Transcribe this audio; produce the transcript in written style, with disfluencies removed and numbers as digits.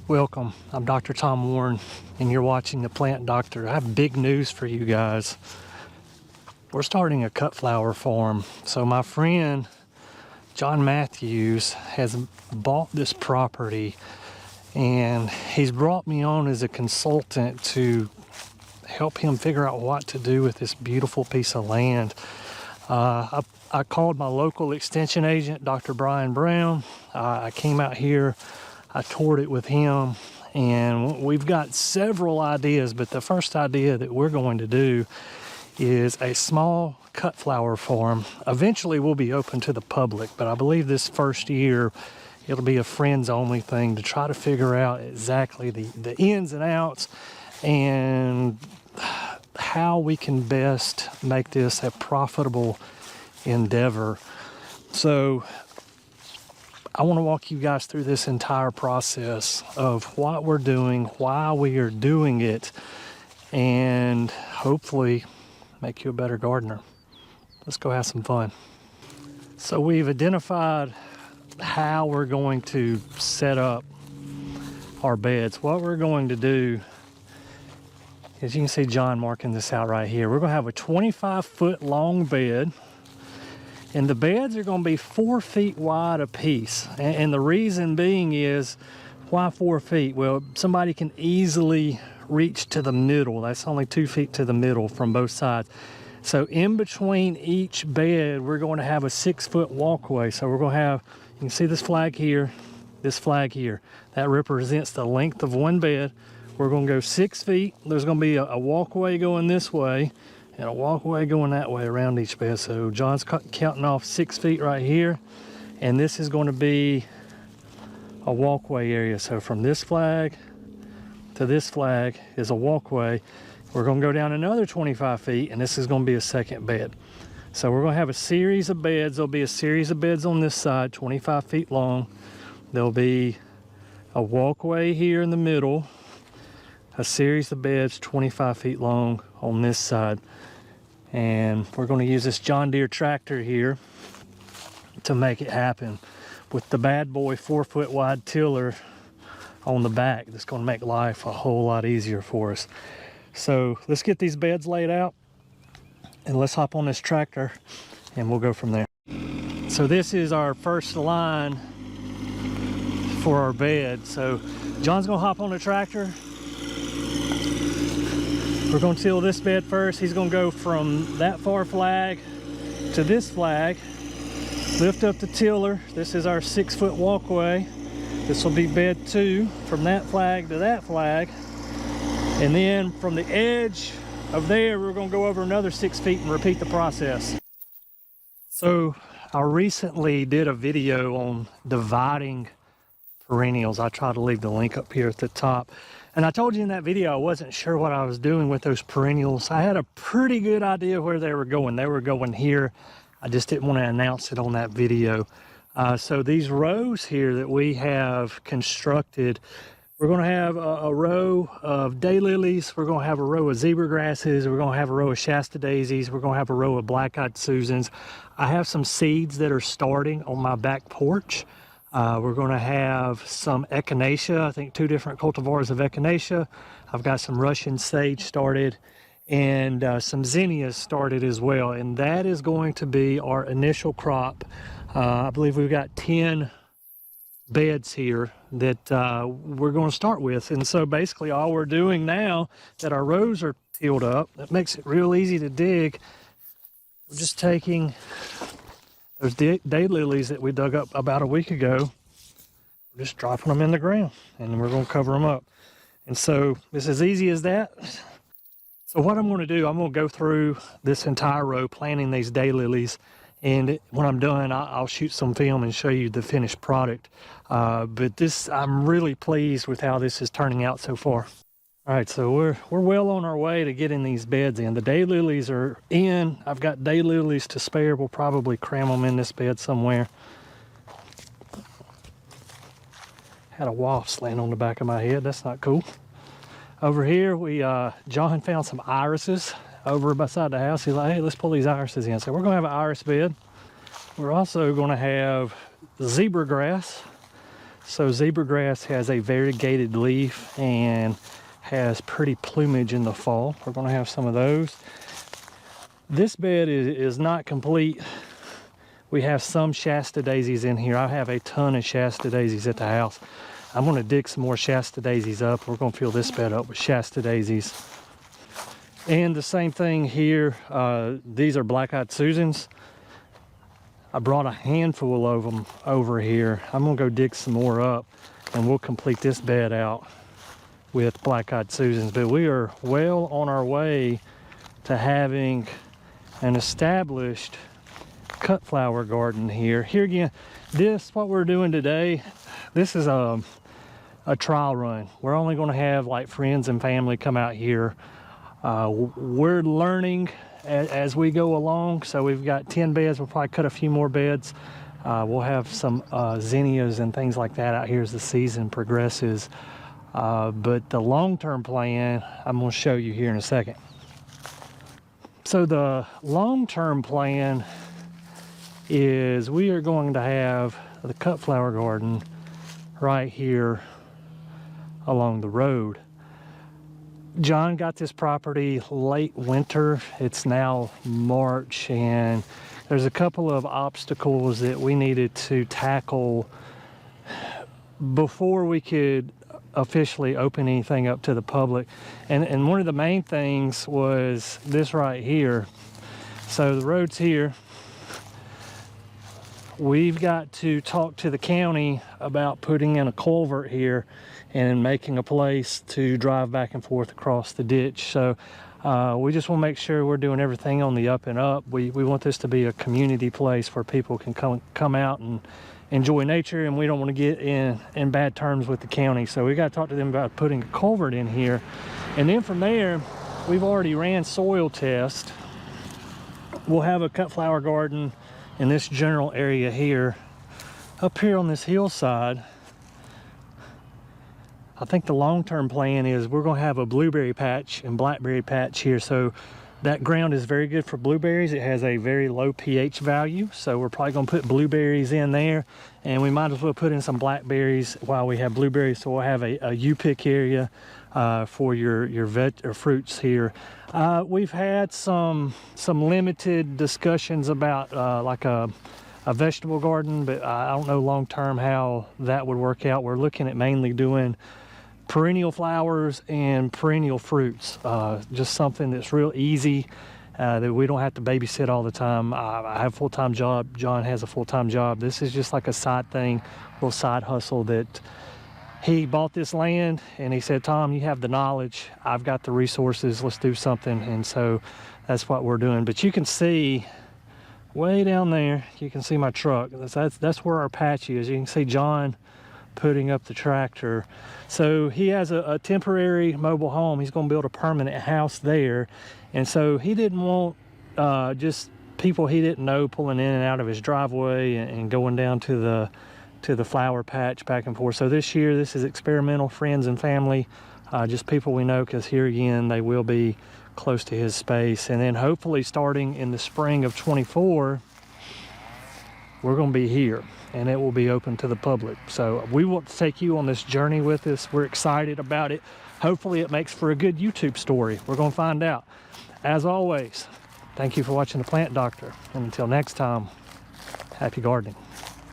Welcome, I'm Dr. Tom Warren, and you're watching The Plant Doctor. I have big news for you guys. We're starting a cut flower farm. So my friend, John Matthews, has bought this property, and he's brought me on as a consultant to help him figure out what to do with this beautiful piece of land. I called my local extension agent, Dr. Brian Brown. I came out here, I toured it with him, and we've got several ideas, but the first idea that we're going to do is a small cut flower farm. Eventually we'll be open to the public, but I believe this first year it'll be a friends only thing to try to figure out exactly the ins and outs and how we can best make this a profitable endeavor. So I want to walk you guys through this entire process of what we're doing, why we are doing it, and hopefully make you a better gardener. Let's go have some fun. So we've identified how we're going to set up our beds. What we're going to do, as you can see John marking this out right here, we're going to have a 25-foot long bed. And the beds are going to be 4 feet wide apiece. And the reason being is, why 4 feet? Well, somebody can easily reach to the middle. That's only 2 feet to the middle from both sides. So in between each bed, we're going to have a 6-foot walkway. So we're going to have, you can see this flag here, this flag here. That represents the length of one bed. We're going to go 6 feet. There's going to be a walkway going this way and a walkway going that way around each bed. So John's counting off 6 feet right here, and this is going to be a walkway area. So from this flag to this flag is a walkway. We're going to go down another 25 feet, and this is going to be a second bed. So we're going to have a series of beds. There'll be a series of beds on this side, 25 feet long. There'll be a walkway here in the middle, a series of beds 25 feet long on this side. And we're going to use this John Deere tractor here to make it happen with the bad boy 4-foot wide tiller on the back. That's going to make life a whole lot easier for us. So let's get these beds laid out and let's hop on this tractor and we'll go from there. So this is our first line for our bed. So John's going to hop on the tractor. We're going to till this bed first. He's going to go from that far flag to this flag, lift up the tiller. This is our 6-foot walkway. This will be bed 2 from that flag to that flag. And then from the edge of there, we're going to go over another 6 feet and repeat the process. So I recently did a video on dividing perennials. I try to leave the link up here at the top. And I told you in that video I wasn't sure what I was doing with those perennials. I had a pretty good idea where they were going. They were going here. I just didn't want to announce it on that video. So these rows here that we have constructed, we're going to have a row of daylilies. We're going to have a row of zebra grasses. We're going to have a row of Shasta daisies. We're going to have a row of black-eyed Susans. I have some seeds that are starting on my back porch. We're going to have some echinacea, I think 2 different cultivars of echinacea. I've got some Russian sage started and some zinnias started as well. And that is going to be our initial crop. I believe we've got 10 beds here that we're going to start with. And so basically all we're doing now that our rows are tilled up, that makes it real easy to dig. We're just taking those daylilies that we dug up about a week ago, we're just dropping them in the ground and we're going to cover them up. And so it's as easy as that. So what I'm going to do, I'm going to go through this entire row planting these daylilies, and when I'm done, I'll shoot some film and show you the finished product. But this, I'm really pleased with how this is turning out so far. All right, so we're well on our way to getting these beds in. The daylilies are in. I've got daylilies to spare. We'll probably cram them in this bed somewhere. Had a wasp land on the back of my head. That's not cool. Over here, John found some irises over beside the house. He's like, hey, let's pull these irises in. So we're gonna have an iris bed. We're also gonna have zebra grass. So zebra grass has a variegated leaf and has pretty plumage in the fall. We're going to have some of those. This bed is not complete. We have some Shasta daisies in here. I have a ton of Shasta daisies at the house. I'm going to dig some more Shasta daisies up. We're going to fill this bed up with Shasta daisies. And the same thing here. These are black-eyed Susans. I brought a handful of them over here. I'm going to go dig some more up, and we'll complete this bed out with black-eyed Susans. But we are well on our way to having an established cut flower garden here. Here again, what we're doing today, this is a trial run. We're only going to have like friends and family come out here. We're learning as we go along. So we've got 10 beds. We'll probably cut a few more beds. We'll have some zinnias and things like that out here as the season progresses. But the long-term plan, I'm going to show you here in a second. So the long-term plan is we are going to have the cut flower garden right here along the road. John got this property late winter. It's now March, and there's a couple of obstacles that we needed to tackle before we could officially open anything up to the public. And one of the main things was this right here. So the road's here. We've got to talk to the county about putting in a culvert here and making a place to drive back and forth across the ditch. So we just want to make sure we're doing everything on the up and up. We want this to be a community place where people can come out and enjoy nature, and we don't want to get in bad terms with the county. So we got to talk to them about putting a culvert in here. And then from there, we've already ran soil tests. We'll have a cut flower garden in this general area here. Up here on this hillside, I think the long-term plan is we're going to have a blueberry patch and blackberry patch here. So that ground is very good for blueberries. It has a very low pH value, so we're probably going to put blueberries in there, and we might as well put in some blackberries while we have blueberries. So we'll have a U-pick area for your veg or fruits here. We've had some limited discussions about like a vegetable garden, but I don't know long-term how that would work out. We're looking at mainly doing perennial flowers and perennial fruits, just something that's real easy, that we don't have to babysit all the time. I have a full-time job. John has a full-time job. This is just like a side thing, little side hustle that he bought this land and he said, Tom, you have the knowledge, I've got the resources, let's do something. And so that's what we're doing. But you can see way down there, you can see my truck. That's where our patch is. You can see John putting up the tractor. So he has a temporary mobile home. He's going to build a permanent house there. And so he didn't want just people he didn't know pulling in and out of his driveway and going down to the flower patch back and forth. So this year, this is experimental, friends and family, just people we know, because here again, they will be close to his space. And then hopefully starting in the spring of 24, we're going to be here and it will be open to the public. So we want to take you on this journey with us. We're excited about it. Hopefully it makes for a good YouTube story. We're going to find out. As always, thank you for watching The Plant Doctor. And until next time, happy gardening.